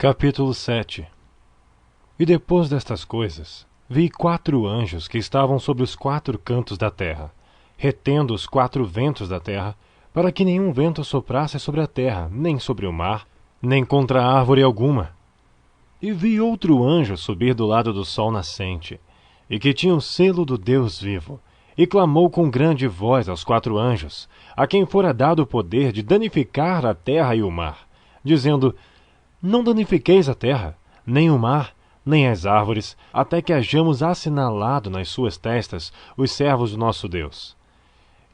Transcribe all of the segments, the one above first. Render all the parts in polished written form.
Capítulo 7. E depois destas coisas, vi 4 anjos que estavam sobre os 4 cantos da terra, retendo os 4 ventos da terra, para que nenhum vento soprasse sobre a terra, nem sobre o mar, nem contra árvore alguma. E vi outro anjo subir do lado do sol nascente, e que tinha o selo do Deus vivo, e clamou com grande voz aos 4 anjos, a quem fora dado o poder de danificar a terra e o mar, dizendo: Não danifiqueis a terra, nem o mar, nem as árvores, até que hajamos assinalado nas suas testas os servos do nosso Deus.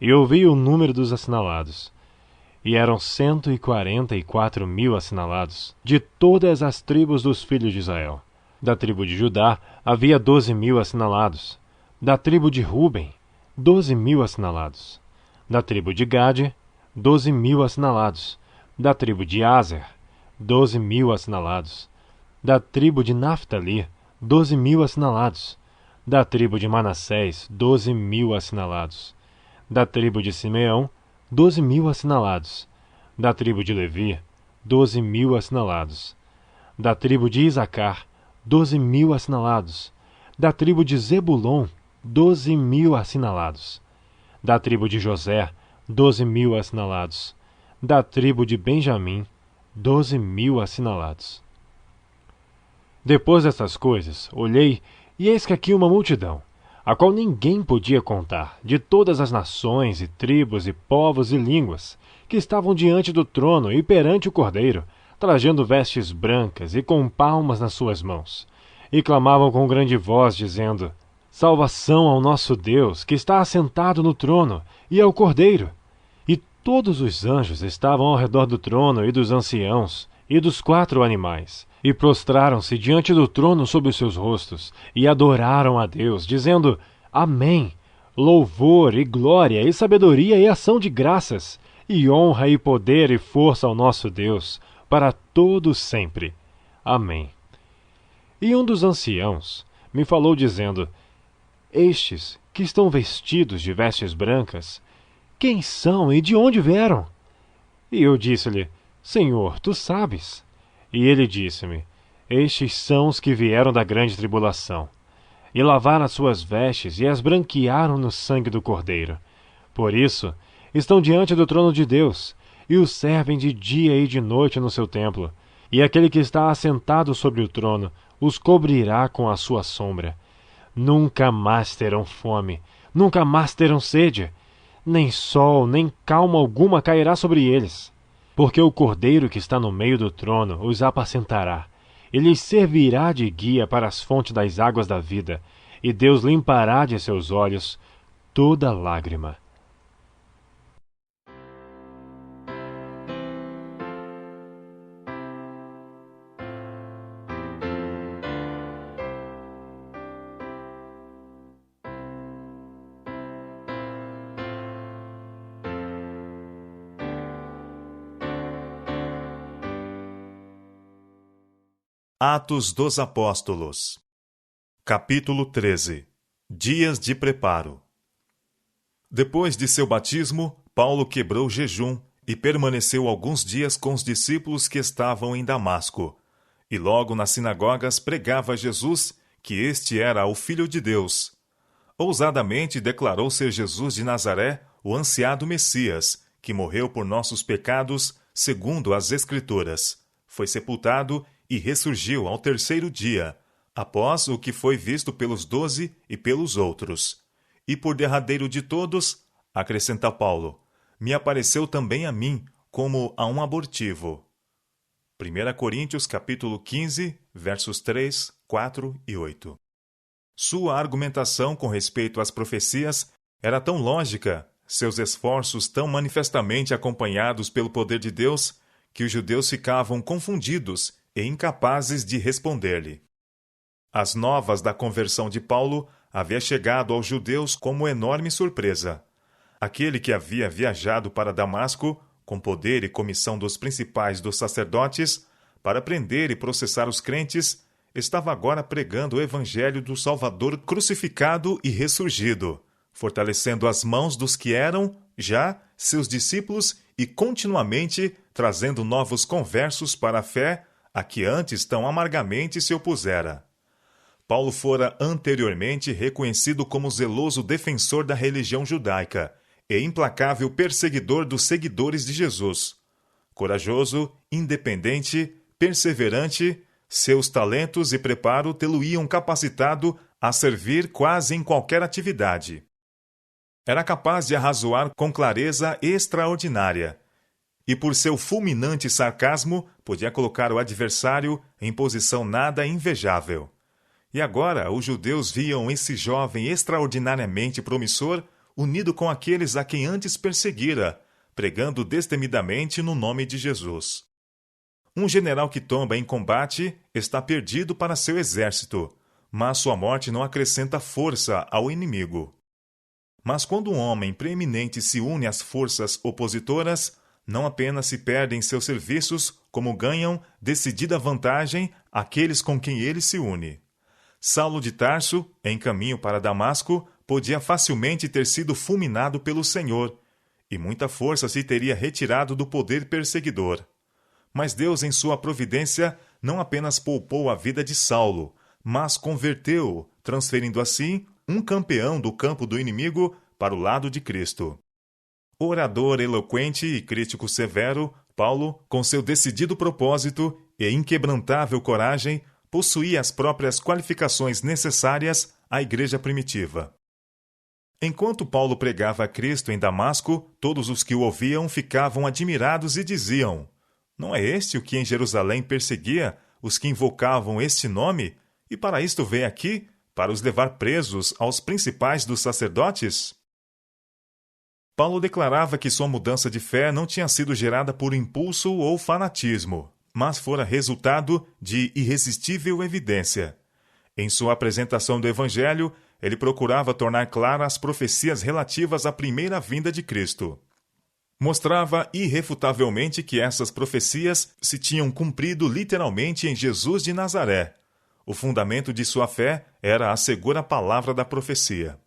E ouvi o número dos assinalados. E eram 144.000 assinalados, de todas as tribos dos filhos de Israel. Da tribo de Judá havia 12.000 assinalados. Da tribo de Ruben, 12.000 assinalados. Da tribo de Gade, 12.000 assinalados. Da tribo de Aser, 12.000 assinalados. Da tribo de Naftali, 12.000 assinalados. Da tribo de Manassés, 12.000 assinalados. Da tribo de Simeão, 12.000 assinalados. Da tribo de Levi, 12.000 assinalados. Da tribo de Isacar, 12.000 assinalados. Da tribo de Zebulon, 12.000 assinalados. Da tribo de José, 12.000 assinalados. Da tribo de Benjamim, 12.000 assinalados. Depois destas coisas, olhei, e eis que aqui uma multidão, a qual ninguém podia contar, de todas as nações e tribos e povos e línguas, que estavam diante do trono e perante o Cordeiro, trajando vestes brancas e com palmas nas suas mãos, e clamavam com grande voz, dizendo: Salvação ao nosso Deus, que está assentado no trono, e ao Cordeiro. E todos os anjos estavam ao redor do trono e dos anciãos, e dos 4 animais, e prostraram-se diante do trono sobre os seus rostos, e adoraram a Deus, dizendo: Amém! Louvor e glória e sabedoria e ação de graças, e honra e poder e força ao nosso Deus, para todo sempre. Amém. E um dos anciãos me falou dizendo: Estes que estão vestidos de vestes brancas, quem são e de onde vieram? E eu disse-lhe: Senhor, tu sabes. E ele disse-me: Estes são os que vieram da grande tribulação, e lavaram as suas vestes e as branquearam no sangue do Cordeiro. Por isso, estão diante do trono de Deus, e o servem de dia e de noite no seu templo. E aquele que está assentado sobre o trono os cobrirá com a sua sombra. Nunca mais terão fome, nunca mais terão sede, nem sol, nem calma alguma cairá sobre eles. Porque o Cordeiro que está no meio do trono os apacentará, e lhes servirá de guia para as fontes das águas da vida, e Deus limpará de seus olhos toda lágrima. Atos dos Apóstolos. Capítulo 13. Dias de preparo. Depois de seu batismo, Paulo quebrou o jejum e permaneceu alguns dias com os discípulos que estavam em Damasco. E logo nas sinagogas pregava Jesus que este era o Filho de Deus. Ousadamente declarou ser Jesus de Nazaré o ansiado Messias, que morreu por nossos pecados, segundo as Escrituras. Foi sepultado e ressurgiu ao 3º dia, após o que foi visto pelos 12 e pelos outros. E por derradeiro de todos, acrescenta Paulo, me apareceu também a mim, como a um abortivo. 1 Coríntios capítulo 15, versos 3, 4 e 8. Sua argumentação com respeito às profecias era tão lógica, seus esforços tão manifestamente acompanhados pelo poder de Deus, que os judeus ficavam confundidos e incapazes de responder-lhe. As novas da conversão de Paulo havia chegado aos judeus como enorme surpresa. Aquele que havia viajado para Damasco, com poder e comissão dos principais dos sacerdotes, para prender e processar os crentes, estava agora pregando o evangelho do Salvador crucificado e ressurgido, fortalecendo as mãos dos que eram, já, seus discípulos e continuamente trazendo novos conversos para a fé, a que antes tão amargamente se opusera. Paulo fora anteriormente reconhecido como zeloso defensor da religião judaica e implacável perseguidor dos seguidores de Jesus. Corajoso, independente, perseverante, seus talentos e preparo tê-lo-iam capacitado a servir quase em qualquer atividade. Era capaz de arrazoar com clareza extraordinária, e por seu fulminante sarcasmo podia colocar o adversário em posição nada invejável. E agora os judeus viam esse jovem extraordinariamente promissor unido com aqueles a quem antes perseguira, pregando destemidamente no nome de Jesus. Um general que tomba em combate está perdido para seu exército, mas sua morte não acrescenta força ao inimigo. Mas quando um homem preeminente se une às forças opositoras, não apenas se perdem seus serviços, como ganham decidida vantagem aqueles com quem ele se une. Saulo de Tarso, em caminho para Damasco, podia facilmente ter sido fulminado pelo Senhor, e muita força se teria retirado do poder perseguidor. Mas Deus, em sua providência, não apenas poupou a vida de Saulo, mas converteu-o, transferindo assim um campeão do campo do inimigo para o lado de Cristo. Orador eloquente e crítico severo, Paulo, com seu decidido propósito e inquebrantável coragem, possuía as próprias qualificações necessárias à igreja primitiva. Enquanto Paulo pregava a Cristo em Damasco, todos os que o ouviam ficavam admirados e diziam: "Não é este o que em Jerusalém perseguia os que invocavam este nome, e para isto veio aqui, para os levar presos aos principais dos sacerdotes?" Paulo declarava que sua mudança de fé não tinha sido gerada por impulso ou fanatismo, mas fora resultado de irresistível evidência. Em sua apresentação do Evangelho, ele procurava tornar claras as profecias relativas à primeira vinda de Cristo. Mostrava irrefutavelmente que essas profecias se tinham cumprido literalmente em Jesus de Nazaré. O fundamento de sua fé era a segura palavra da profecia.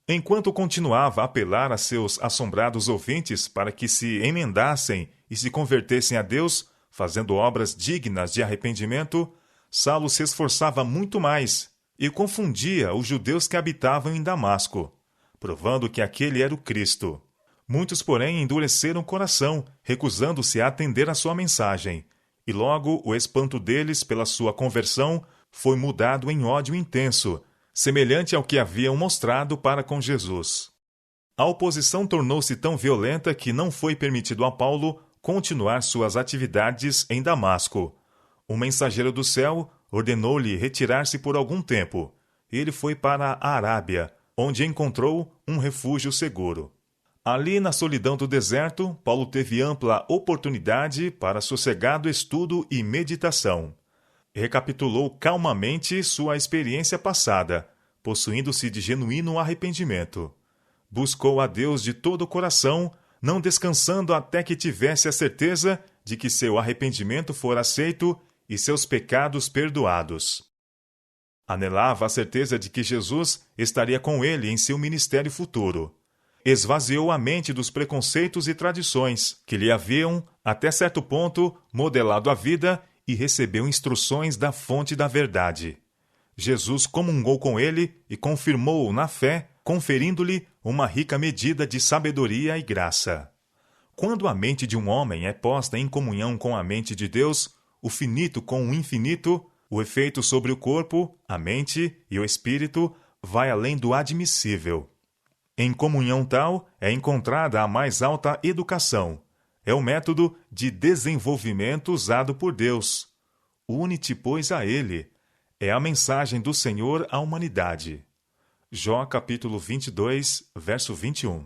Enquanto continuava a apelar a seus assombrados ouvintes para que se emendassem e se convertessem a Deus, fazendo obras dignas de arrependimento, Saulo se esforçava muito mais e confundia os judeus que habitavam em Damasco, provando que aquele era o Cristo. Muitos, porém, endureceram o coração, recusando-se a atender a sua mensagem, e logo o espanto deles pela sua conversão foi mudado em ódio intenso, semelhante ao que haviam mostrado para com Jesus. A oposição tornou-se tão violenta que não foi permitido a Paulo continuar suas atividades em Damasco. Um mensageiro do céu ordenou-lhe retirar-se por algum tempo. Ele foi para a Arábia, onde encontrou um refúgio seguro. Ali, na solidão do deserto, Paulo teve ampla oportunidade para sossegado estudo e meditação. Recapitulou calmamente sua experiência passada, possuindo-se de genuíno arrependimento. Buscou a Deus de todo o coração, não descansando até que tivesse a certeza de que seu arrependimento fora aceito e seus pecados perdoados. Anelava a certeza de que Jesus estaria com ele em seu ministério futuro. Esvaziou a mente dos preconceitos e tradições que lhe haviam, até certo ponto, modelado a vida e recebeu instruções da fonte da verdade. Jesus comungou com ele e confirmou-o na fé, conferindo-lhe uma rica medida de sabedoria e graça. Quando a mente de um homem é posta em comunhão com a mente de Deus, o finito com o infinito, o efeito sobre o corpo, a mente e o espírito vai além do admissível. Em comunhão tal é encontrada a mais alta educação. É o método de desenvolvimento usado por Deus. Une-te, pois, a Ele. É a mensagem do Senhor à humanidade. Jó, capítulo 22, verso 21.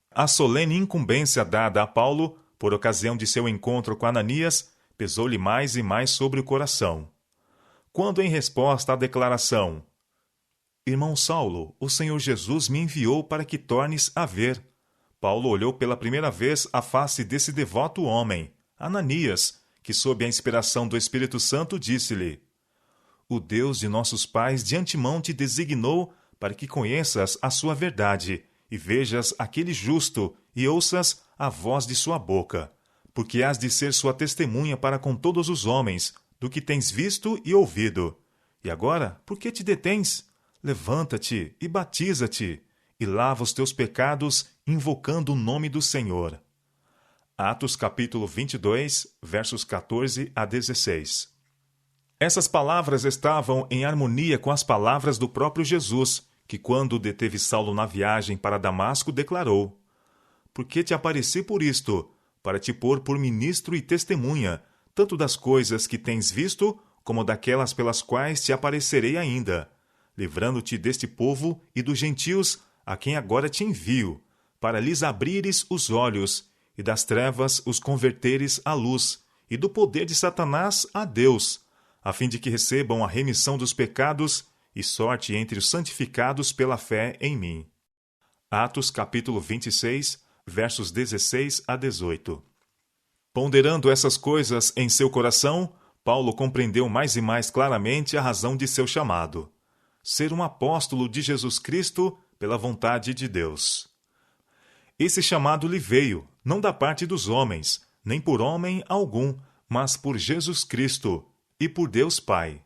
A solene incumbência dada a Paulo, por ocasião de seu encontro com Ananias, pesou-lhe mais e mais sobre o coração. Quando, em resposta à declaração: "Irmão Saulo, o Senhor Jesus me enviou para que tornes a ver", Paulo olhou pela primeira vez a face desse devoto homem, Ananias, que, sob a inspiração do Espírito Santo, disse-lhe: "O Deus de nossos pais de antemão te designou para que conheças a sua verdade, e vejas aquele justo, e ouças a voz de sua boca, porque hás de ser sua testemunha para com todos os homens, do que tens visto e ouvido. E agora, por que te detens? Levanta-te e batiza-te, e lava os teus pecados, invocando o nome do Senhor. Atos capítulo 22, versos 14 a 16. Essas palavras estavam em harmonia com as palavras do próprio Jesus, que quando deteve Saulo na viagem para Damasco, declarou: Porque te apareci por isto, para te pôr por ministro e testemunha, tanto das coisas que tens visto, como daquelas pelas quais te aparecerei ainda, livrando-te deste povo e dos gentios, a quem agora te envio, para lhes abrires os olhos, e das trevas os converteres à luz, e do poder de Satanás a Deus, a fim de que recebam a remissão dos pecados e sorte entre os santificados pela fé em mim. Atos capítulo 26, versos 16 a 18. Ponderando essas coisas em seu coração, Paulo compreendeu mais e mais claramente a razão de seu chamado: ser um apóstolo de Jesus Cristo pela vontade de Deus. Esse chamado lhe veio, não da parte dos homens, nem por homem algum, mas por Jesus Cristo e por Deus Pai.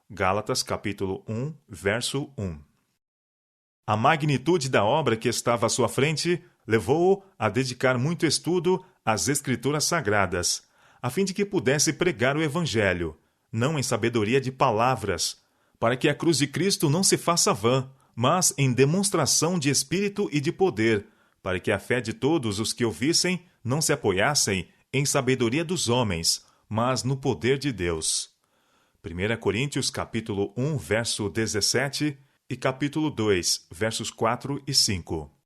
Gálatas capítulo 1, verso 1. A magnitude da obra que estava à sua frente levou-o a dedicar muito estudo às Escrituras Sagradas, a fim de que pudesse pregar o Evangelho, não em sabedoria de palavras, para que a cruz de Cristo não se faça vã, mas em demonstração de espírito e de poder, para que a fé de todos os que ouvissem não se apoiassem em sabedoria dos homens, mas no poder de Deus. 1 Coríntios capítulo 1, verso 17 e capítulo 2, versos 4 e 5.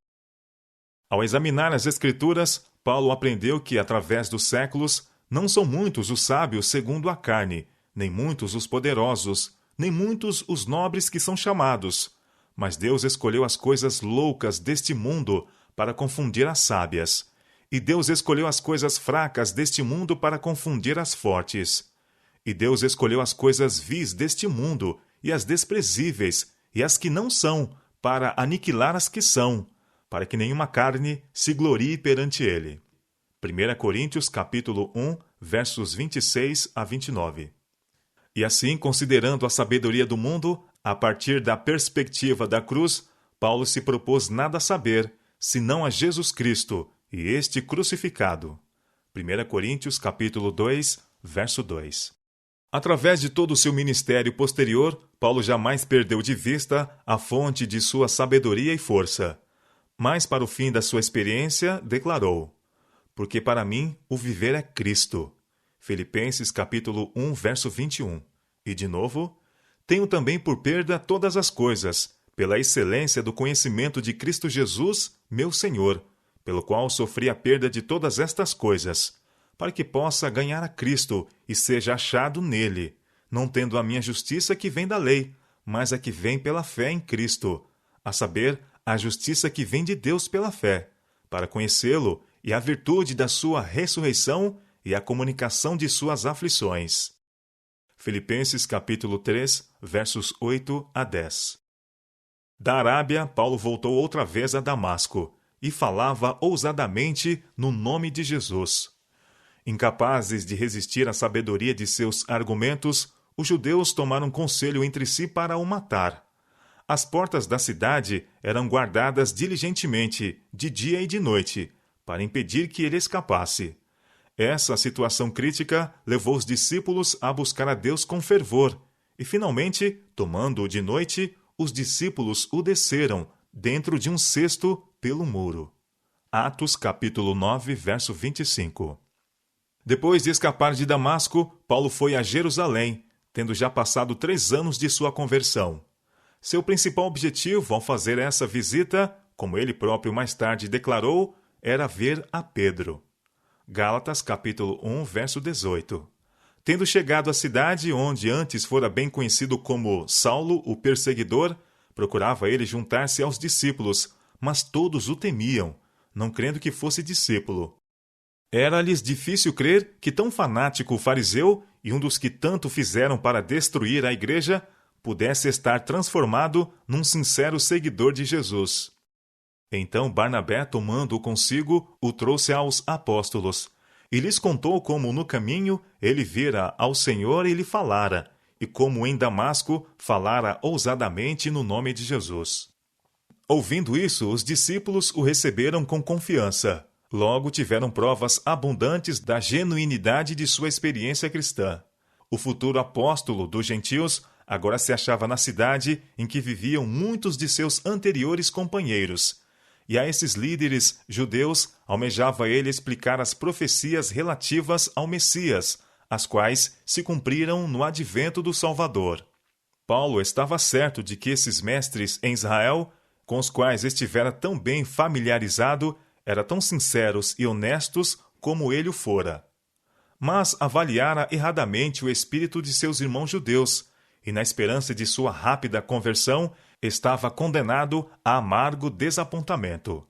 Ao examinar as Escrituras, Paulo aprendeu que, através dos séculos, não são muitos os sábios segundo a carne, nem muitos os poderosos, nem muitos os nobres que são chamados, mas Deus escolheu as coisas loucas deste mundo para confundir as sábias, e Deus escolheu as coisas fracas deste mundo para confundir as fortes. E Deus escolheu as coisas vis deste mundo, e as desprezíveis, e as que não são, para aniquilar as que são, para que nenhuma carne se glorie perante ele. 1 Coríntios capítulo 1, versos 26 a 29. E assim, considerando a sabedoria do mundo, a partir da perspectiva da cruz, Paulo se propôs nada saber, senão a Jesus Cristo, e este crucificado. 1 Coríntios capítulo 2, verso 2. Através de todo o seu ministério posterior, Paulo jamais perdeu de vista a fonte de sua sabedoria e força. Mas para o fim da sua experiência, declarou: Porque para mim o viver é Cristo. Filipenses capítulo 1, verso 21. E de novo: Tenho também por perda todas as coisas, pela excelência do conhecimento de Cristo Jesus, meu Senhor, pelo qual sofri a perda de todas estas coisas, para que possa ganhar a Cristo e seja achado nele, não tendo a minha justiça que vem da lei, mas a que vem pela fé em Cristo, a saber, a justiça que vem de Deus pela fé, para conhecê-lo e a virtude da sua ressurreição e a comunicação de suas aflições. Filipenses capítulo 3, versos 8 a 10. Da Arábia, Paulo voltou outra vez a Damasco e falava ousadamente no nome de Jesus. Incapazes de resistir à sabedoria de seus argumentos, os judeus tomaram conselho entre si para o matar. As portas da cidade eram guardadas diligentemente, de dia e de noite, para impedir que ele escapasse. Essa situação crítica levou os discípulos a buscar a Deus com fervor, e finalmente, tomando-o de noite, os discípulos o desceram, dentro de um cesto, pelo muro. Atos capítulo 9, verso 25. Depois de escapar de Damasco, Paulo foi a Jerusalém, tendo já passado 3 anos de sua conversão. Seu principal objetivo ao fazer essa visita, como ele próprio mais tarde declarou, era ver a Pedro. Gálatas capítulo 1, verso 18. Tendo chegado à cidade onde antes fora bem conhecido como Saulo, o perseguidor, procurava ele juntar-se aos discípulos, mas todos o temiam, não crendo que fosse discípulo. Era-lhes difícil crer que tão fanático fariseu e um dos que tanto fizeram para destruir a igreja pudesse estar transformado num sincero seguidor de Jesus. Então Barnabé, tomando-o consigo, o trouxe aos apóstolos, E lhes contou como no caminho ele vira ao Senhor e lhe falara, e como em Damasco falara ousadamente no nome de Jesus. Ouvindo isso, os discípulos o receberam com confiança. Logo tiveram provas abundantes da genuinidade de sua experiência cristã. O futuro apóstolo dos gentios agora se achava na cidade em que viviam muitos de seus anteriores companheiros. E a esses líderes judeus almejava ele explicar as profecias relativas ao Messias, as quais se cumpriram no advento do Salvador. Paulo estava certo de que esses mestres em Israel, com os quais estivera tão bem familiarizado, eram tão sinceros e honestos como ele o fora. Mas avaliara erradamente o espírito de seus irmãos judeus, e na esperança de sua rápida conversão, estava condenado a amargo desapontamento.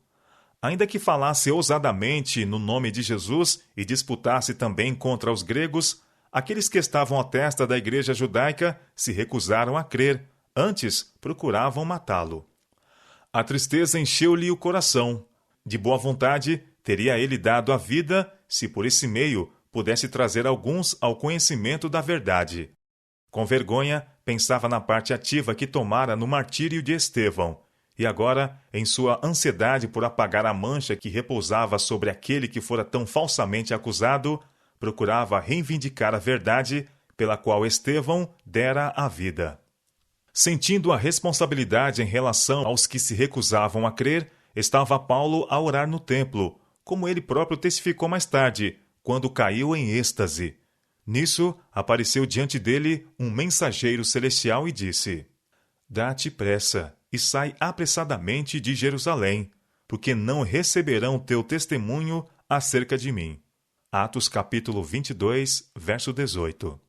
Ainda que falasse ousadamente no nome de Jesus e disputasse também contra os gregos, aqueles que estavam à testa da igreja judaica se recusaram a crer, antes procuravam matá-lo. A tristeza encheu-lhe o coração. De boa vontade, teria ele dado a vida, se por esse meio pudesse trazer alguns ao conhecimento da verdade. Com vergonha, pensava na parte ativa que tomara no martírio de Estevão, e agora, em sua ansiedade por apagar a mancha que repousava sobre aquele que fora tão falsamente acusado, procurava reivindicar a verdade pela qual Estevão dera a vida. Sentindo a responsabilidade em relação aos que se recusavam a crer, estava Paulo a orar no templo, como ele próprio testificou mais tarde, quando caiu em êxtase. Nisso, apareceu diante dele um mensageiro celestial e disse: Dá-te pressa e sai apressadamente de Jerusalém, porque não receberão teu testemunho acerca de mim. Atos capítulo 22, verso 18.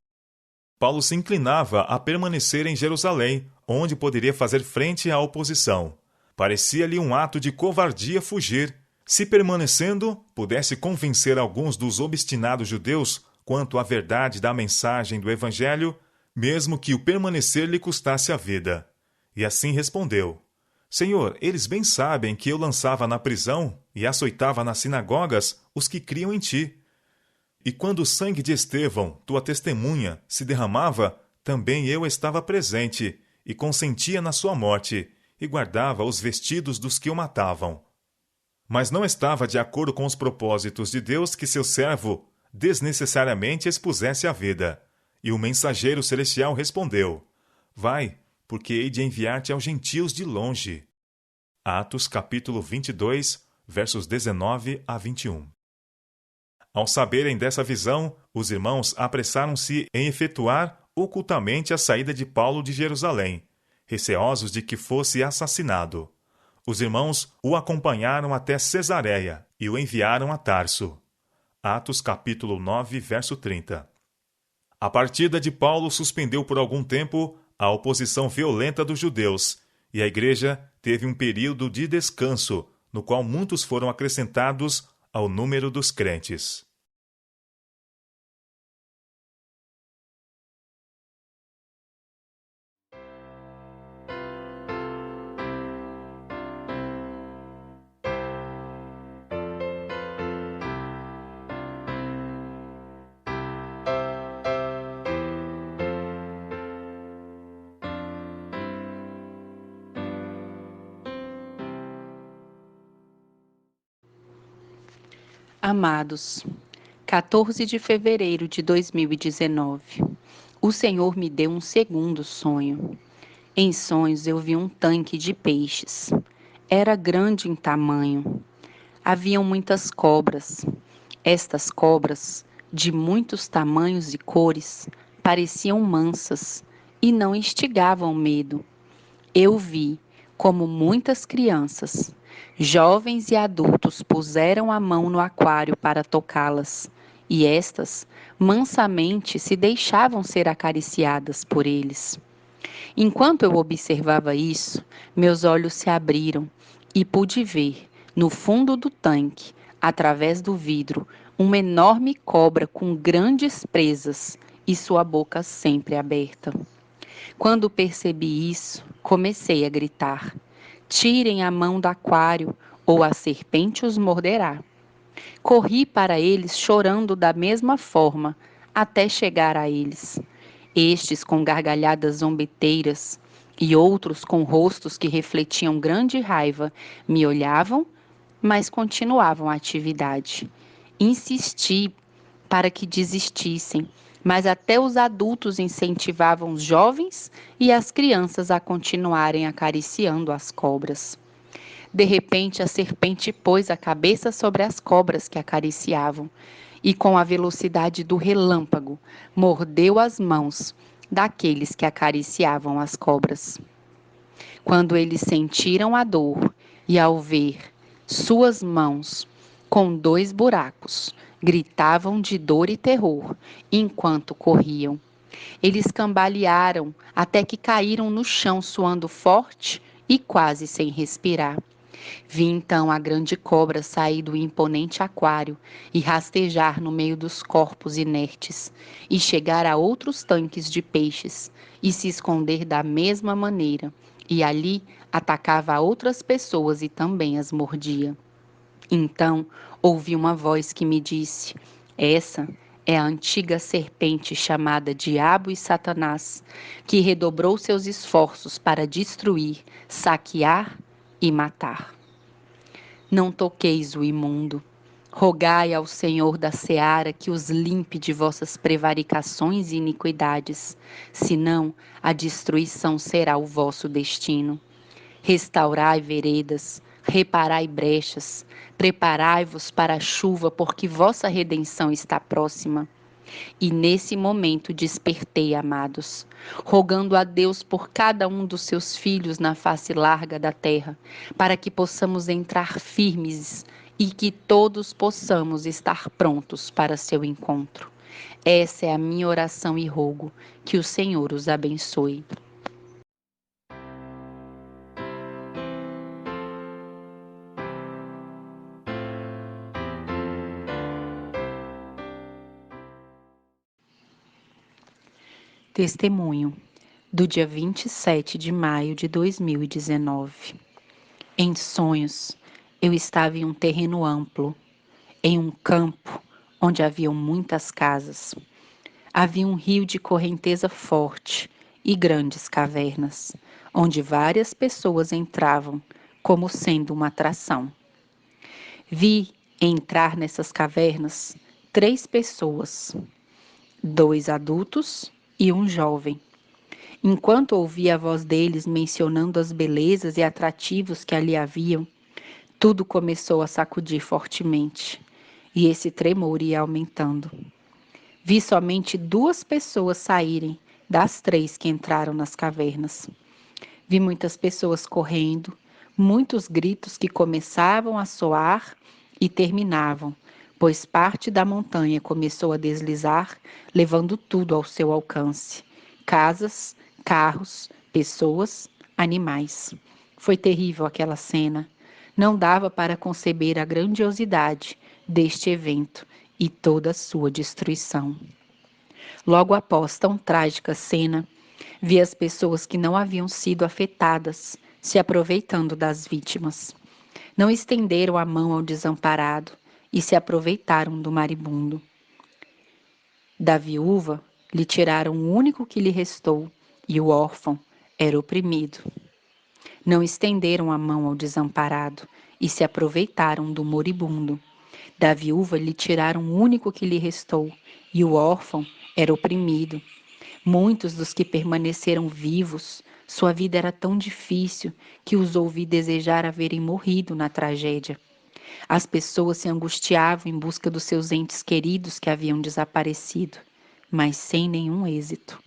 Paulo se inclinava a permanecer em Jerusalém, onde poderia fazer frente à oposição. Parecia-lhe um ato de covardia fugir. Se permanecendo, pudesse convencer alguns dos obstinados judeus quanto à verdade da mensagem do Evangelho, mesmo que o permanecer lhe custasse a vida. E assim respondeu: Senhor, eles bem sabem que eu lançava na prisão e açoitava nas sinagogas os que criam em ti. E quando o sangue de Estevão, tua testemunha, se derramava, também eu estava presente, e consentia na sua morte, e guardava os vestidos dos que o matavam. Mas não estava de acordo com os propósitos de Deus que seu servo desnecessariamente expusesse a vida. E o mensageiro celestial respondeu: Vai, porque hei de enviar-te aos gentios de longe. Atos capítulo 22, versos 19 a 21. Ao saberem dessa visão, os irmãos apressaram-se em efetuar ocultamente a saída de Paulo de Jerusalém, receosos de que fosse assassinado. Os irmãos o acompanharam até Cesareia e o enviaram a Tarso. Atos capítulo 9, verso 30. A partida de Paulo suspendeu por algum tempo a oposição violenta dos judeus, e a igreja teve um período de descanso, no qual muitos foram acrescentados ao número dos crentes. Amados, 14 de fevereiro de 2019. O Senhor me deu um segundo sonho. Em sonhos eu vi um tanque de peixes. Era grande em tamanho. Haviam muitas cobras. Estas cobras, de muitos tamanhos e cores, pareciam mansas e não instigavam medo. Eu vi como muitas crianças, jovens e adultos puseram a mão no aquário para tocá-las, e estas mansamente se deixavam ser acariciadas por eles. Enquanto eu observava isso, meus olhos se abriram e pude ver, no fundo do tanque, através do vidro, uma enorme cobra com grandes presas e sua boca sempre aberta. Quando percebi isso, comecei a gritar: Tirem a mão do aquário, ou a serpente os morderá. Corri para eles chorando da mesma forma, até chegar a eles. Estes com gargalhadas zombeteiras e outros com rostos que refletiam grande raiva me olhavam, mas continuavam a atividade. Insisti para que desistissem, mas até os adultos incentivavam os jovens e as crianças a continuarem acariciando as cobras. De repente, a serpente pôs a cabeça sobre as cobras que acariciavam e, com a velocidade do relâmpago, mordeu as mãos daqueles que acariciavam as cobras. Quando eles sentiram a dor e, ao ver suas mãos com 2 buracos, gritavam de dor e terror enquanto corriam. Eles cambalearam até que caíram no chão, suando forte e quase sem respirar. Vi então a grande cobra sair do imponente aquário e rastejar no meio dos corpos inertes, e chegar a outros tanques de peixes, e se esconder da mesma maneira, e ali atacava outras pessoas e também as mordia. Então ouvi uma voz que me disse: Essa é a antiga serpente chamada Diabo e Satanás, que redobrou seus esforços para destruir, saquear e matar. Não toqueis o imundo. Rogai ao Senhor da seara que os limpe de vossas prevaricações e iniquidades, senão a destruição será o vosso destino. Restaurai veredas, reparai brechas, preparai-vos para a chuva, porque vossa redenção está próxima. E nesse momento despertei, amados, rogando a Deus por cada um dos seus filhos na face larga da terra, para que possamos entrar firmes e que todos possamos estar prontos para seu encontro. Essa é a minha oração e rogo, que o Senhor os abençoe. Testemunho do dia 27 de maio de 2019. Em sonhos, eu estava em um terreno amplo, em um campo onde haviam muitas casas. Havia um rio de correnteza forte e grandes cavernas, onde várias pessoas entravam, como sendo uma atração. Vi entrar nessas cavernas 3 pessoas, 2 adultos e um jovem. Enquanto ouvia a voz deles mencionando as belezas e atrativos que ali haviam, tudo começou a sacudir fortemente, e esse tremor ia aumentando. Vi somente 2 pessoas saírem das 3 que entraram nas cavernas. Vi muitas pessoas correndo, muitos gritos que começavam a soar e terminavam, pois parte da montanha começou a deslizar, levando tudo ao seu alcance: casas, carros, pessoas, animais. Foi terrível aquela cena. Não dava para conceber a grandiosidade deste evento e toda a sua destruição. Logo após tão trágica cena, vi as pessoas que não haviam sido afetadas se aproveitando das vítimas. Não estenderam a mão ao desamparado e se aproveitaram do maribundo. Da viúva lhe tiraram o único que lhe restou, e o órfão era oprimido. Não estenderam a mão ao desamparado e se aproveitaram do moribundo. Da viúva lhe tiraram o único que lhe restou, e o órfão era oprimido. Muitos dos que permaneceram vivos, sua vida era tão difícil que os ouvi desejar haverem morrido na tragédia. As pessoas se angustiavam em busca dos seus entes queridos que haviam desaparecido, mas sem nenhum êxito.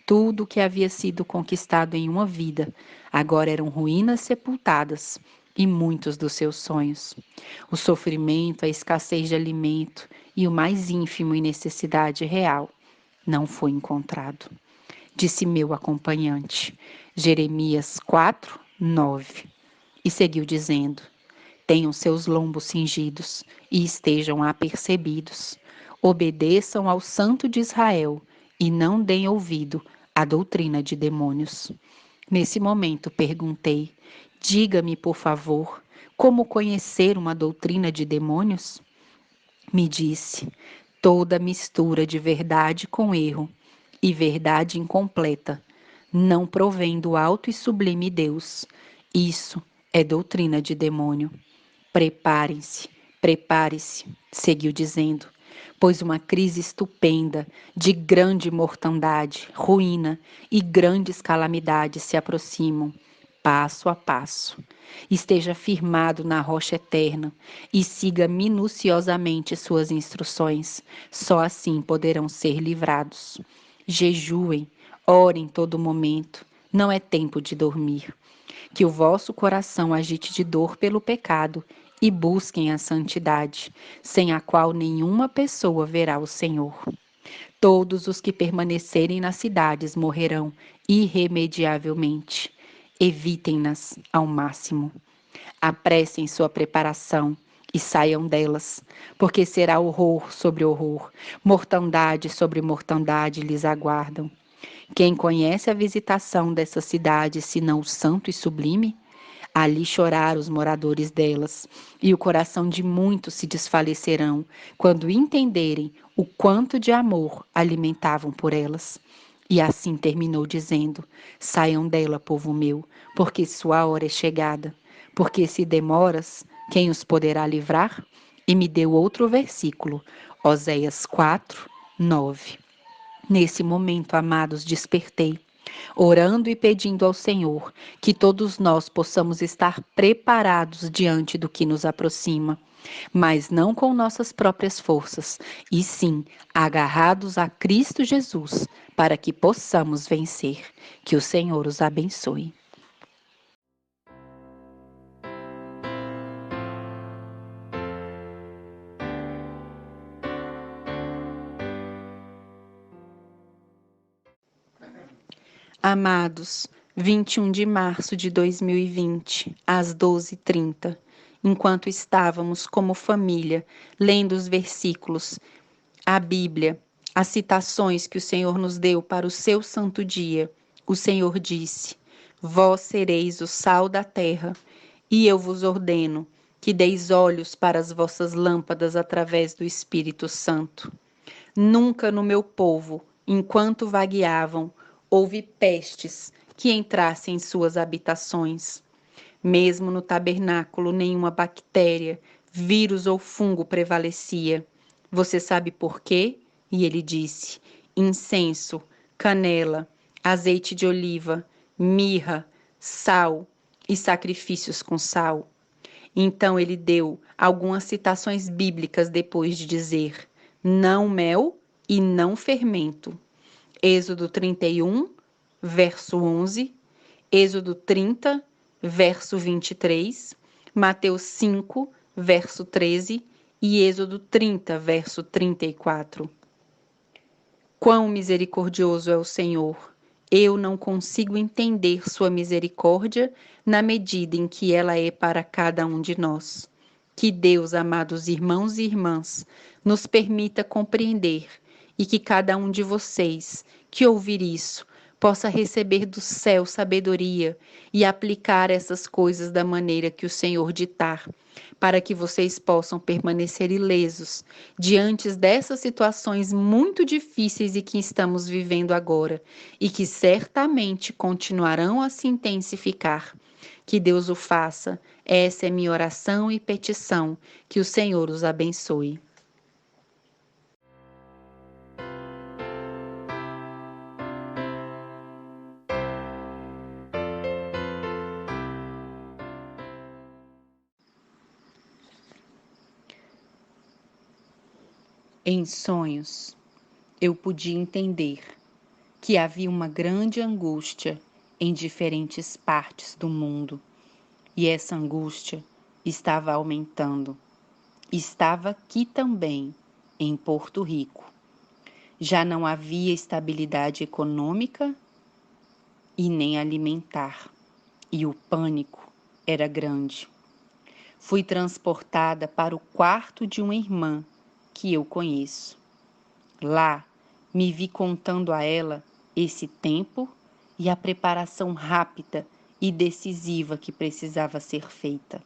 Tudo o que havia sido conquistado em uma vida agora eram ruínas sepultadas e muitos dos seus sonhos. O sofrimento, a escassez de alimento e o mais ínfimo em necessidade real não foi encontrado. Disse meu acompanhante, Jeremias 4, 9, e seguiu dizendo: Tenham seus lombos cingidos e estejam apercebidos. Obedeçam ao Santo de Israel e não deem ouvido à doutrina de demônios. Nesse momento perguntei: Diga-me, por favor, como conhecer uma doutrina de demônios? Me disse: toda mistura de verdade com erro e verdade incompleta não provém do alto e sublime Deus. Isso é doutrina de demônio. Preparem-se, prepare-se, seguiu dizendo, pois uma crise estupenda, de grande mortandade, ruína e grandes calamidades se aproximam, passo a passo. Esteja firmado na rocha eterna e siga minuciosamente suas instruções, só assim poderão ser livrados. Jejuem, orem todo momento, não é tempo de dormir. Que o vosso coração agite de dor pelo pecado e busquem a santidade, sem a qual nenhuma pessoa verá o Senhor. Todos os que permanecerem nas cidades morrerão irremediavelmente. Evitem-nas ao máximo. Apressem sua preparação e saiam delas, porque será horror sobre horror, mortandade sobre mortandade lhes aguardam. Quem conhece a visitação dessa cidade, senão o santo e sublime? Ali choraram os moradores delas, e o coração de muitos se desfalecerão quando entenderem o quanto de amor alimentavam por elas. E assim terminou dizendo: saiam dela, povo meu, porque sua hora é chegada. Porque se demoras, quem os poderá livrar? E me deu outro versículo, Oséias 4, 9. Nesse momento, amados, despertei, orando e pedindo ao Senhor que todos nós possamos estar preparados diante do que nos aproxima, mas não com nossas próprias forças, e sim agarrados a Cristo Jesus, para que possamos vencer. Que o Senhor os abençoe. Amados, 21 de março de 2020, às 12h30, enquanto estávamos como família lendo os versículos, a Bíblia, as citações que o Senhor nos deu para o seu santo dia, o Senhor disse: vós sereis o sal da terra, e eu vos ordeno que deis olhos para as vossas lâmpadas através do Espírito Santo. Nunca no meu povo, enquanto vagueavam, houve pestes que entrassem em suas habitações. Mesmo no tabernáculo, nenhuma bactéria, vírus ou fungo prevalecia. Você sabe por quê? E ele disse: incenso, canela, azeite de oliva, mirra, sal e sacrifícios com sal. Então ele deu algumas citações bíblicas depois de dizer: não mel e não fermento. Êxodo 31, verso 11, Êxodo 30, verso 23, Mateus 5, verso 13 e Êxodo 30, verso 34. Quão misericordioso é o Senhor! Eu não consigo entender sua misericórdia na medida em que ela é para cada um de nós. Que Deus, amados irmãos e irmãs, nos permita compreender e que cada um de vocês que ouvir isso possa receber do céu sabedoria e aplicar essas coisas da maneira que o Senhor ditar, para que vocês possam permanecer ilesos diante dessas situações muito difíceis e que estamos vivendo agora e que certamente continuarão a se intensificar. Que Deus o faça. Essa é minha oração e petição. Que o Senhor os abençoe. Em sonhos, eu podia entender que havia uma grande angústia em diferentes partes do mundo, e essa angústia estava aumentando. Estava aqui também, em Porto Rico. Já não havia estabilidade econômica e nem alimentar, e o pânico era grande. Fui transportada para o quarto de uma irmã que eu conheço. Lá, me vi contando a ela esse tempo e a preparação rápida e decisiva que precisava ser feita.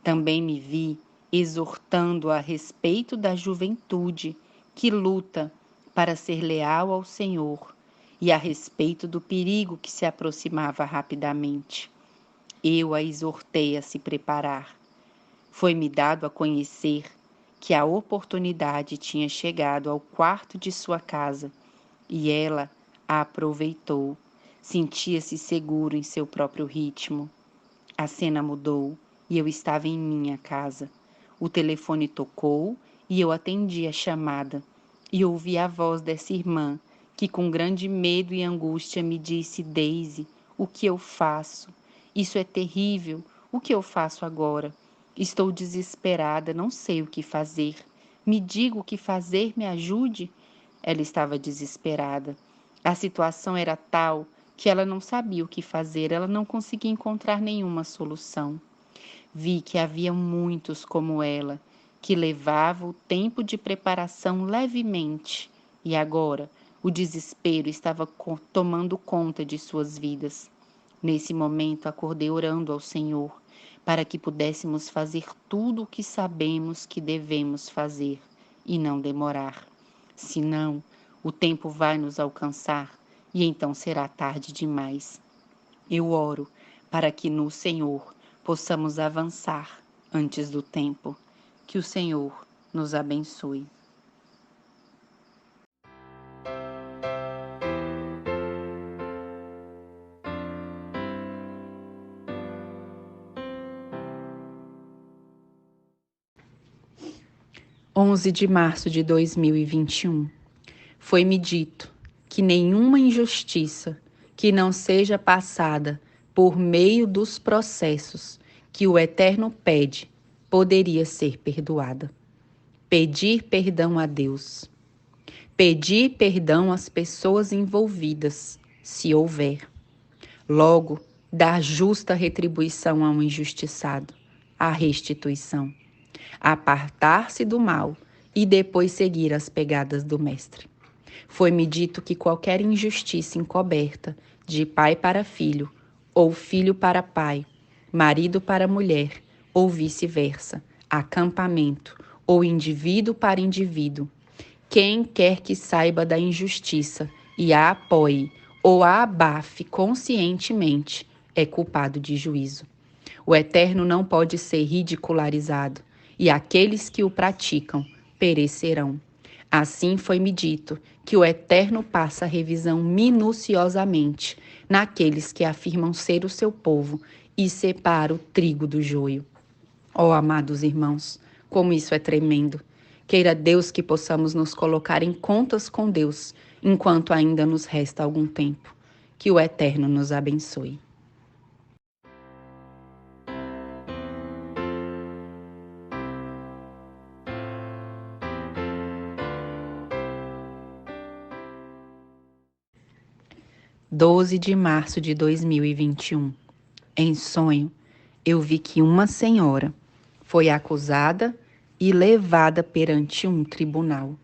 Também me vi exortando a respeito da juventude que luta para ser leal ao Senhor e a respeito do perigo que se aproximava rapidamente. Eu a exortei a se preparar. Foi-me dado a conhecer que a oportunidade tinha chegado ao quarto de sua casa e ela a aproveitou. Sentia-se seguro em seu próprio ritmo. A cena mudou e eu estava em minha casa. O telefone tocou e eu atendi a chamada e ouvi a voz dessa irmã que com grande medo e angústia me disse: Daisy, o que eu faço? Isso é terrível. O que eu faço agora? Estou desesperada, não sei o que fazer. Me diga o que fazer, me ajude. Ela estava desesperada. A situação era tal que ela não sabia o que fazer, ela não conseguia encontrar nenhuma solução. Vi que havia muitos como ela, que levavam o tempo de preparação levemente, e agora o desespero estava tomando conta de suas vidas. Nesse momento, acordei orando ao Senhor, para que pudéssemos fazer tudo o que sabemos que devemos fazer, e não demorar. Senão, o tempo vai nos alcançar, e então será tarde demais. Eu oro para que no Senhor possamos avançar antes do tempo. Que o Senhor nos abençoe. (11 de março de 2021) Foi-me dito que nenhuma injustiça que não seja passada por meio dos processos que o Eterno pede poderia ser perdoada. Pedir perdão a Deus. Pedir perdão às pessoas envolvidas, se houver. Logo, dar justa retribuição ao injustiçado, a restituição. Apartar-se do mal e depois seguir as pegadas do Mestre. Foi-me dito que qualquer injustiça encoberta, de pai para filho, ou filho para pai, marido para mulher, ou vice-versa, acampamento, ou indivíduo para indivíduo, quem quer que saiba da injustiça e a apoie ou a abafe conscientemente, é culpado de juízo. O Eterno não pode ser ridicularizado, e aqueles que o praticam perecerão. Assim foi-me dito que o Eterno passa a revisão minuciosamente naqueles que afirmam ser o seu povo e separa o trigo do joio. Ó, amados irmãos, como isso é tremendo! Queira Deus que possamos nos colocar em contas com Deus, enquanto ainda nos resta algum tempo. Que o Eterno nos abençoe. (12 de março de 2021) Em sonho, eu vi que uma senhora foi acusada e levada perante um tribunal.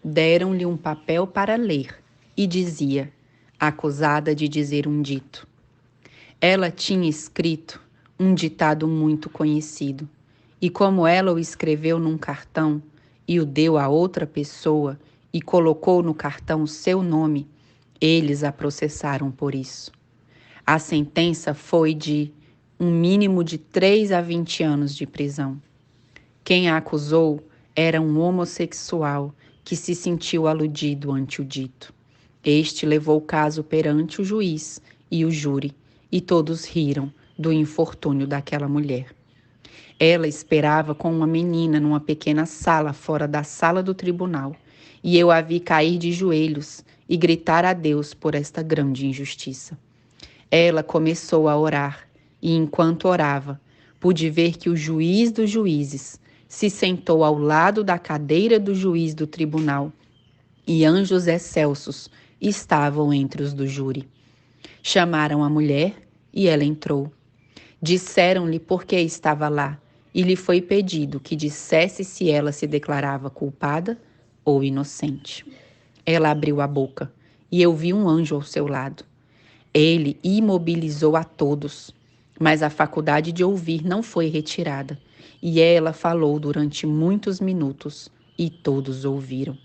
Deram-lhe um papel para ler e dizia, acusada de dizer um dito. Ela tinha escrito um ditado muito conhecido, e como ela o escreveu num cartão e o deu a outra pessoa e colocou no cartão o seu nome, eles a processaram por isso. A sentença foi de um mínimo de 3 a 20 anos de prisão. Quem a acusou era um homossexual que se sentiu aludido ante o dito. Este levou o caso perante o juiz e o júri, e todos riram do infortúnio daquela mulher. Ela esperava com uma menina numa pequena sala fora da sala do tribunal, e eu a vi cair de joelhos e gritar a Deus por esta grande injustiça. Ela começou a orar, e enquanto orava, pude ver que o juiz dos juízes se sentou ao lado da cadeira do juiz do tribunal, e anjos excelsos estavam entre os do júri. Chamaram a mulher, e ela entrou. Disseram-lhe por que estava lá, e lhe foi pedido que dissesse se ela se declarava culpada ou inocente. Ela abriu a boca, e eu vi um anjo ao seu lado. Ele imobilizou a todos. Mas a faculdade de ouvir não foi retirada, e ela falou durante muitos minutos, e todos ouviram.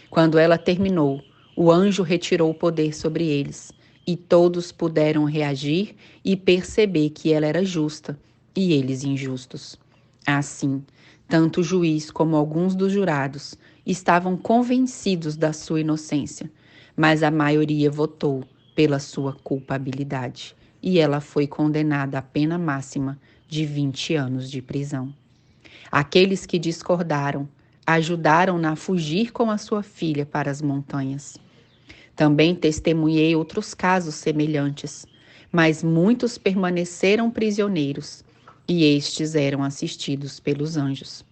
Quando ela terminou, o anjo retirou o poder sobre eles, e todos puderam reagir e perceber que ela era justa, e eles injustos. Assim, tanto o juiz como alguns dos jurados estavam convencidos da sua inocência, mas a maioria votou pela sua culpabilidade, e ela foi condenada à pena máxima de 20 anos de prisão. Aqueles que discordaram ajudaram-na a fugir com a sua filha para as montanhas. Também testemunhei outros casos semelhantes, mas muitos permaneceram prisioneiros e estes eram assistidos pelos anjos.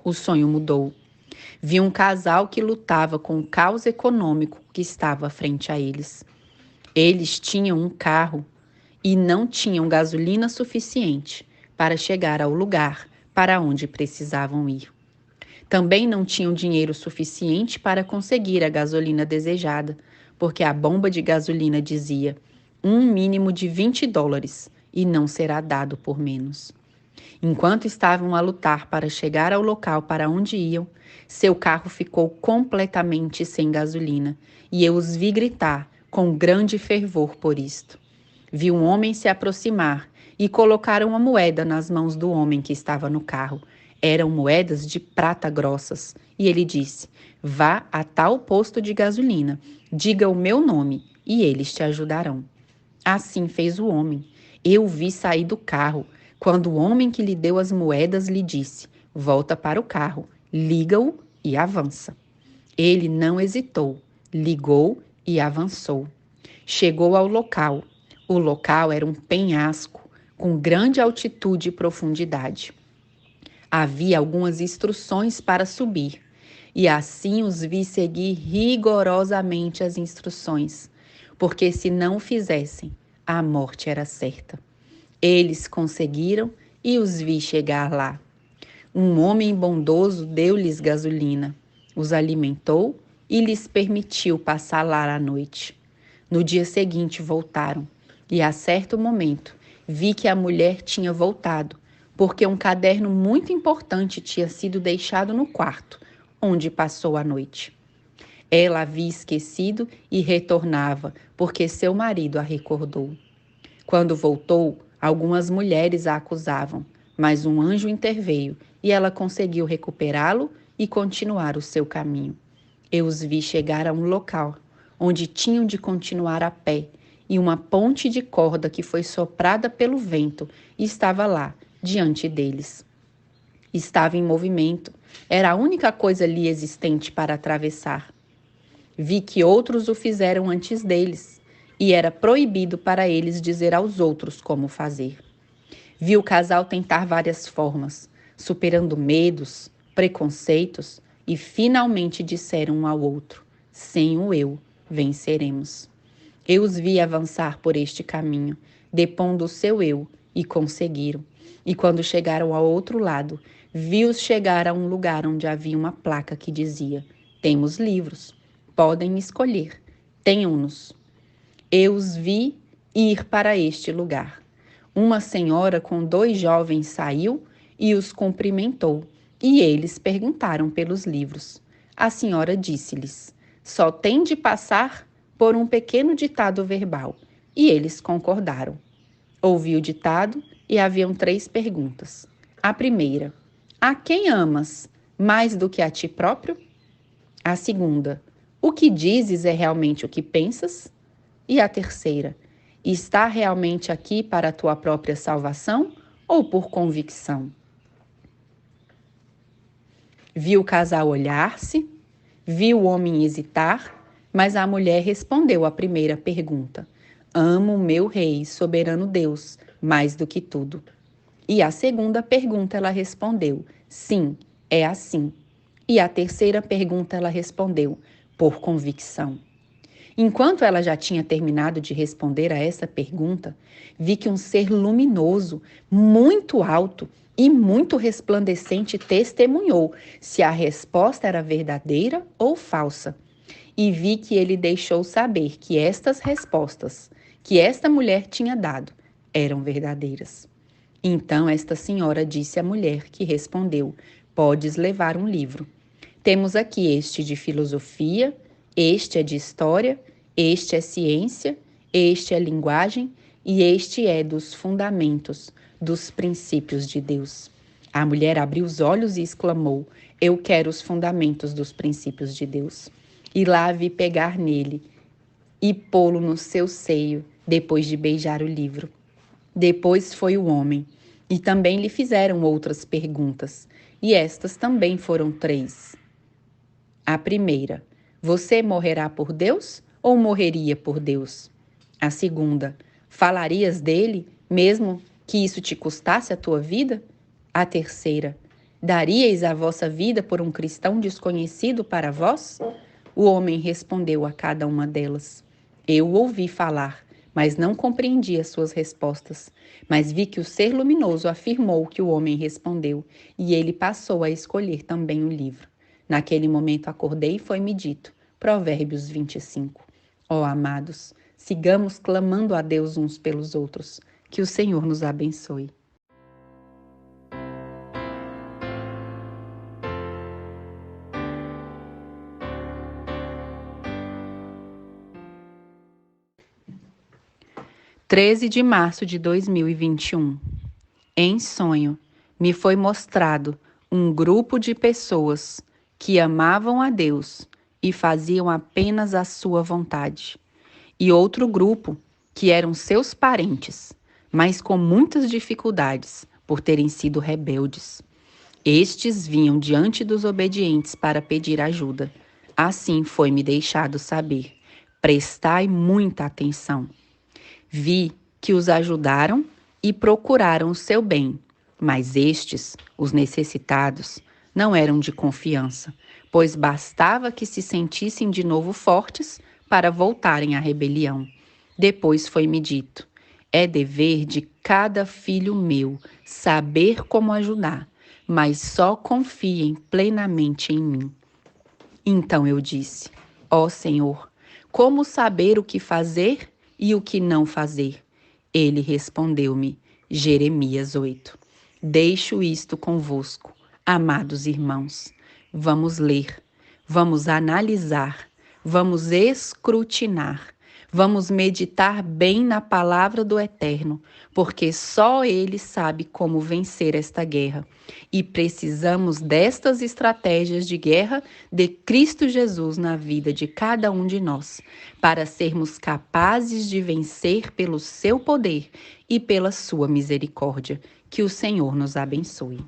O sonho mudou. Vi um casal que lutava com o caos econômico que estava frente a eles. Eles tinham um carro e não tinham gasolina suficiente para chegar ao lugar para onde precisavam ir. Também não tinham dinheiro suficiente para conseguir a gasolina desejada, porque a bomba de gasolina dizia um mínimo de $20 e não será dado por menos. Enquanto estavam a lutar para chegar ao local para onde iam, seu carro ficou completamente sem gasolina e eu os vi gritar com grande fervor por isto. Vi um homem se aproximar e colocar uma moeda nas mãos do homem que estava no carro. Eram moedas de prata grossas. E ele disse: vá a tal posto de gasolina, diga o meu nome e eles te ajudarão. Assim fez o homem. Eu o vi sair do carro, quando o homem que lhe deu as moedas lhe disse: volta para o carro, liga-o e avança. Ele não hesitou, ligou e avançou. Chegou ao local. O local era um penhasco, com grande altitude e profundidade. Havia algumas instruções para subir, e assim os vi seguir rigorosamente as instruções, porque se não o fizessem, a morte era certa. Eles conseguiram e os vi chegar lá. Um homem bondoso deu-lhes gasolina, os alimentou e lhes permitiu passar lá a noite. No dia seguinte voltaram, e a certo momento vi que a mulher tinha voltado, porque um caderno muito importante tinha sido deixado no quarto, onde passou a noite. Ela havia esquecido e retornava, porque seu marido a recordou. Quando voltou, algumas mulheres a acusavam, mas um anjo interveio e ela conseguiu recuperá-lo e continuar o seu caminho. Eu os vi chegar a um local onde tinham de continuar a pé, e uma ponte de corda que foi soprada pelo vento estava lá, diante deles. Estava em movimento, era a única coisa ali existente para atravessar. Vi que outros o fizeram antes deles, e era proibido para eles dizer aos outros como fazer. Vi o casal tentar várias formas, superando medos, preconceitos, e finalmente disseram um ao outro: sem o eu, venceremos. Eu os vi avançar por este caminho, depondo o seu eu, e conseguiram. E quando chegaram ao outro lado, vi-os chegar a um lugar onde havia uma placa que dizia: temos livros, podem escolher, tenham-nos. Eu os vi ir para este lugar. Uma senhora com 2 jovens saiu e os cumprimentou, e eles perguntaram pelos livros. A senhora disse-lhes: só tem de passar por um pequeno ditado verbal, e eles concordaram. Ouvi o ditado e haviam 3 perguntas. A primeira: a quem amas mais do que a ti próprio? A segunda: o que dizes é realmente o que pensas? E a terceira: está realmente aqui para a tua própria salvação ou por convicção? Vi o casal olhar-se, vi o homem hesitar, mas a mulher respondeu à primeira pergunta: amo o meu rei, soberano Deus, mais do que tudo. E a segunda pergunta ela respondeu: sim, é assim. E a terceira pergunta ela respondeu: por convicção. Enquanto ela já tinha terminado de responder a essa pergunta, vi que um ser luminoso, muito alto e muito resplandecente testemunhou se a resposta era verdadeira ou falsa. E vi que ele deixou saber que estas respostas que esta mulher tinha dado eram verdadeiras. Então esta senhora disse à mulher, que respondeu: podes levar um livro. Temos aqui este de filosofia, este é de história, este é ciência, este é linguagem e este é dos fundamentos, dos princípios de Deus. A mulher abriu os olhos e exclamou: eu quero os fundamentos dos princípios de Deus. E lá a vi pegar nele e pô-lo no seu seio, depois de beijar o livro. Depois foi o homem, e também lhe fizeram outras perguntas, e estas também foram 3. A primeira: você morrerá por Deus ou morreria por Deus? A segunda: falarias dele, mesmo que isso te custasse a tua vida? A terceira: daríeis a vossa vida por um cristão desconhecido para vós? O homem respondeu a cada uma delas: eu ouvi falar, mas não compreendi as suas respostas. Mas vi que o ser luminoso afirmou o que o homem respondeu, e ele passou a escolher também o livro. Naquele momento acordei e foi-me dito. Provérbios 25. Ó amados, sigamos clamando a Deus uns pelos outros. Que o Senhor nos abençoe. (13 de março de 2021) Em sonho, me foi mostrado um grupo de pessoas que amavam a Deus e faziam apenas a sua vontade, e outro grupo que eram seus parentes, mas com muitas dificuldades por terem sido rebeldes. Estes vinham diante dos obedientes para pedir ajuda. Assim foi-me deixado saber. Prestai muita atenção. Vi que os ajudaram e procuraram o seu bem, mas estes, os necessitados, não eram de confiança, pois bastava que se sentissem de novo fortes para voltarem à rebelião. Depois foi-me dito: é dever de cada filho meu saber como ajudar, mas só confiem plenamente em mim. Então eu disse: ó Senhor, como saber o que fazer e o que não fazer? Ele respondeu-me, Jeremias 8. Deixo isto convosco, amados irmãos. Vamos ler, vamos analisar, vamos escrutinar, vamos meditar bem na palavra do Eterno, porque só Ele sabe como vencer esta guerra. E precisamos destas estratégias de guerra de Cristo Jesus na vida de cada um de nós, para sermos capazes de vencer pelo seu poder e pela sua misericórdia. Que o Senhor nos abençoe.